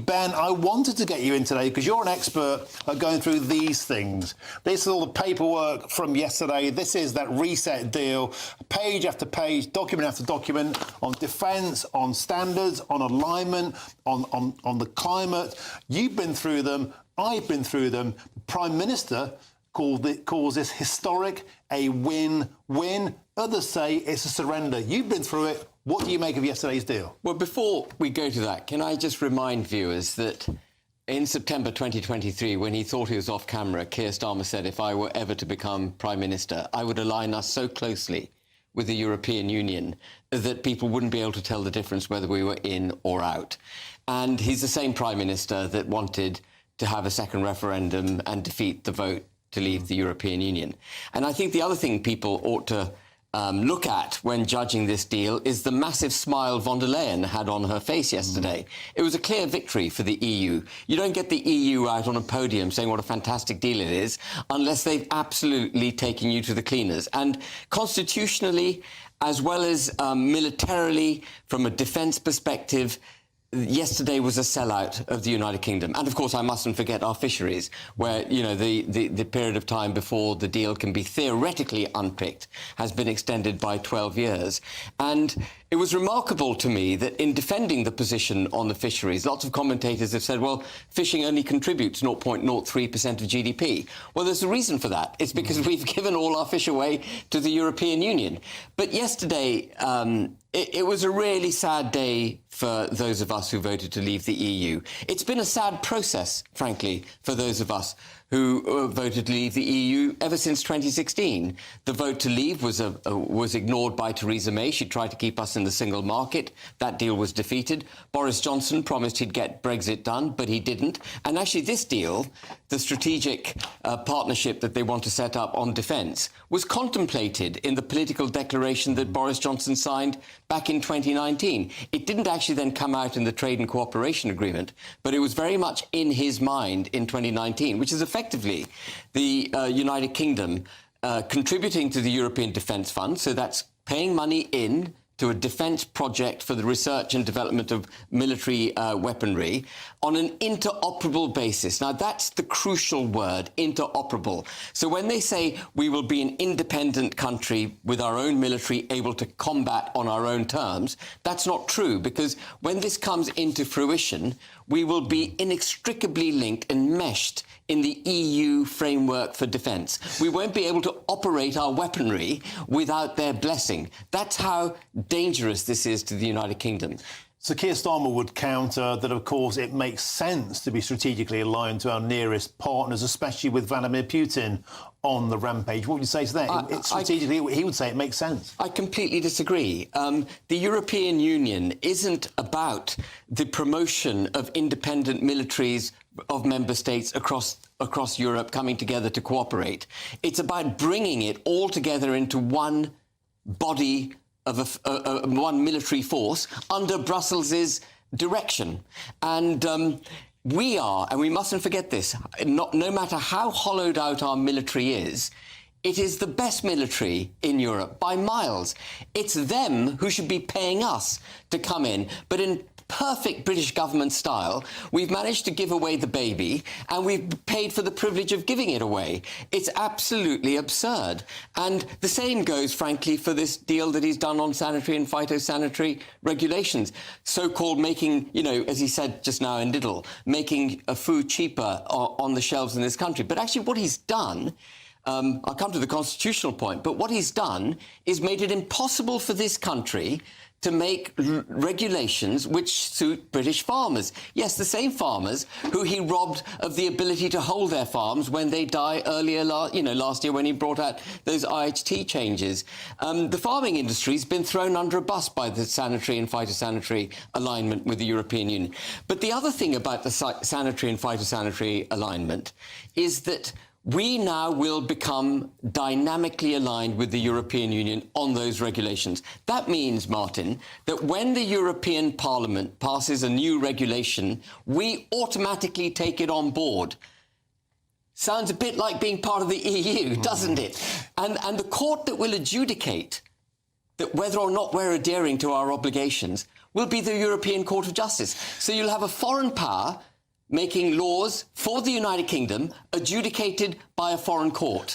Ben, I wanted to get you in today because you're an expert at going through these things. This is all the paperwork from yesterday. This is that reset deal, page after page, document after document, on defence, on standards, on alignment, on the climate. You've been through them. I've been through them. The Prime Minister calls this historic, a win-win. Others say it's a surrender. You've been through it. What do you make of yesterday's deal? Well, before we go to that, can I just remind viewers that in September 2023, when he thought he was off camera, Keir Starmer said, if I were ever to become Prime Minister, I would align us so closely with the European Union that people wouldn't be able to tell the difference whether we were in or out. And he's the same Prime Minister that wanted to have a second referendum and defeat the vote to leave the European Union. And I think the other thing people ought to look at when judging this deal is the massive smile von der Leyen had on her face yesterday. It was a clear victory for the EU. You don't get the EU out on a podium saying what a fantastic deal it is unless they've absolutely taken you to the cleaners. And constitutionally, as well as militarily, from a defence perspective, yesterday was a sellout of the United Kingdom. And, of course, I mustn't forget our fisheries, where, you know, the period of time before the deal can be theoretically unpicked has been extended by 12 years. And it was remarkable to me that in defending the position on the fisheries, lots of commentators have said, well, fishing only contributes 0.03% of GDP. Well, there's a reason for that. It's because we've given all our fish away to the European Union. But yesterday, it was a really sad day for those of us who voted to leave the EU. It's been a sad process, frankly, for those of us who voted to leave the EU ever since 2016. The vote to leave was ignored by Theresa May. She tried to keep us in the single market. That deal was defeated. Boris Johnson promised he'd get Brexit done, but he didn't. And actually this deal, the strategic partnership that they want to set up on defence, was contemplated in the political declaration that Boris Johnson signed back in 2019. It didn't actually then come out in the trade and cooperation agreement, but it was very much in his mind in 2019, which is effectively the United Kingdom contributing to the European Defence Fund, so that's paying money in to a defence project for the research and development of military weaponry on an interoperable basis. Now, that's the crucial word, interoperable. So when they say we will be an independent country with our own military able to combat on our own terms, that's not true, because when this comes into fruition, we will be inextricably linked and meshed in the EU framework for defence. We won't be able to operate our weaponry without their blessing. That's how dangerous this is to the United Kingdom. So Keir Starmer would counter that, of course, it makes sense to be strategically aligned to our nearest partners, especially with Vladimir Putin on the rampage. What would you say to that? Strategically, he would say it makes sense. I completely disagree. The European Union isn't about the promotion of independent militaries of member states across Europe coming together to cooperate. It's about bringing it all together into one body of one military force under Brussels' direction. And we are, and we mustn't forget this, no matter how hollowed out our military is, it is the best military in Europe by miles. It's them who should be paying us to come in. But in perfect British government style, we've managed to give away the baby and we've paid for the privilege of giving it away. It's absolutely absurd. And the same goes, frankly, for this deal that he's done on sanitary and phytosanitary regulations, so-called making, you know, as he said just now in Lidl, making food cheaper on the shelves in this country. But actually what he's done, I'll come to the constitutional point, but what he's done is made it impossible for this country to make regulations which suit British farmers. Yes, the same farmers who he robbed of the ability to hold their farms when they died earlier, last year when he brought out those IHT changes. The farming industry's been thrown under a bus by the sanitary and phytosanitary alignment with the European Union. But the other thing about the sanitary and phytosanitary alignment is that we now will become dynamically aligned with the European Union on those regulations. That means, Martin, that when the European Parliament passes a new regulation, we automatically take it on board. Sounds a bit like being part of the EU, doesn't it? And the court that will adjudicate that whether or not we're adhering to our obligations will be the European Court of Justice. So you'll have a foreign power making laws for the United Kingdom adjudicated by a foreign court.